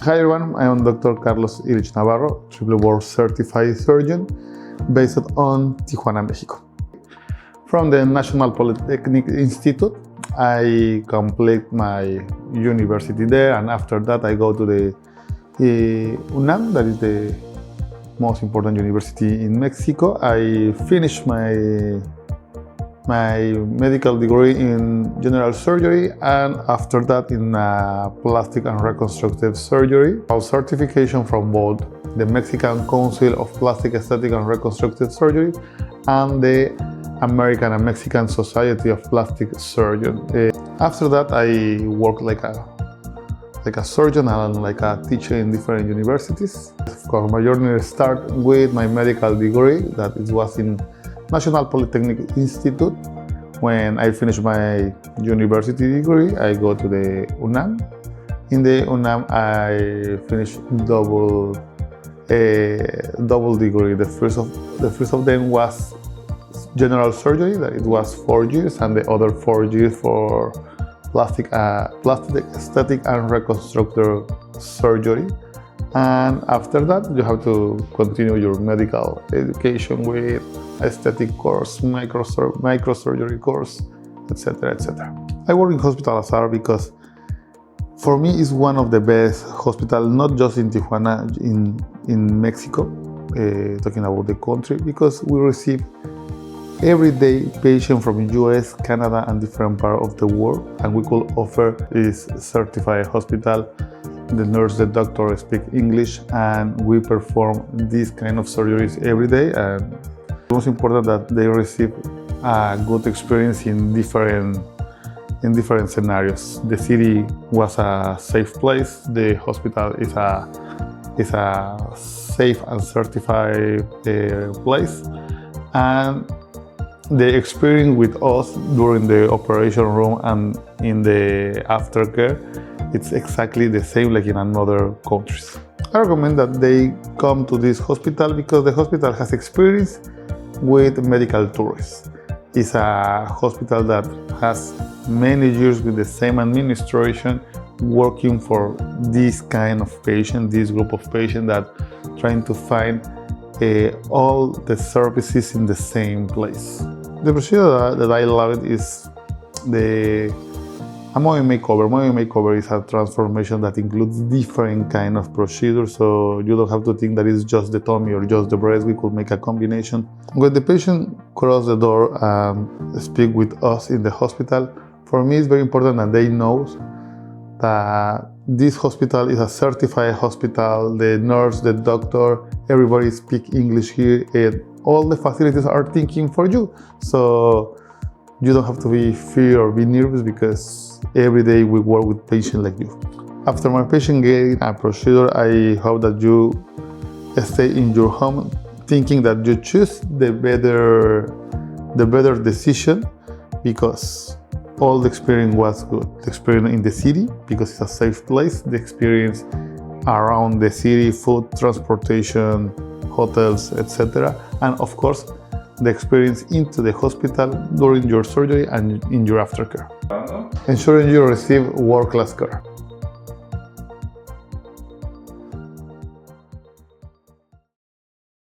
Hi everyone, I am Dr. Carlos Illich Navarro, triple board certified surgeon based on Tijuana, Mexico. From the National Polytechnic Institute, I complete my university there, and after that I go to the UNAM, that is the most important university in Mexico. I finished my medical degree in general surgery, and after that in plastic and reconstructive surgery. Our certification from both the Mexican Council of Plastic, Aesthetic and Reconstructive Surgery and the American and Mexican Society of Plastic Surgeons. After that I worked like a surgeon and like a teacher in different universities. Of course, my journey started with my medical degree, that it was in National Polytechnic Institute. When I finished my university degree, I go to the UNAM. In the UNAM, I finished double degree. The first of them was general surgery, that it was 4 years, and the other 4 years for plastic, aesthetic and reconstructive surgery. And after that, you have to continue your medical education with aesthetic course, microsurgery course, etc., etc. I work in Hospital Azar because for me it's one of the best hospitals, not just in Tijuana, in Mexico, talking about the country, because we receive every day patients from US, Canada, and different parts of the world, and we could offer this certified hospital. The nurse, the doctor speak English, and we perform these kind of surgeries every day. And it's most important that they receive a good experience in different scenarios. The city was a safe place. The hospital is a safe and certified place, and the experience with us during the operation room and in the aftercare, it's exactly the same like in other countries. I recommend that they come to this hospital because the hospital has experience with medical tourists. It's a hospital that has many years with the same administration working for this kind of patient, this group of patients that trying to find all the services in the same place. The procedure that I love is a Mommy Makeover. Mommy Makeover is a transformation that includes different kind of procedures, so you don't have to think that it's just the tummy or just the breast. We could make a combination. When the patient cross the door and speak with us in the hospital, for me it's very important that they know that this hospital is a certified hospital. The nurse, the doctor, everybody speak English here, and all the facilities are thinking for you. So you don't have to be fear or be nervous, because every day we work with patients like you. After my patient getting a procedure, I hope that you stay in your home thinking that you choose the better decision, because all the experience was good. The experience in the city, because it's a safe place. The experience around the city, food, transportation, hotels, etc. And of course, the experience into the hospital during your surgery and in your aftercare, ensuring you receive world-class care.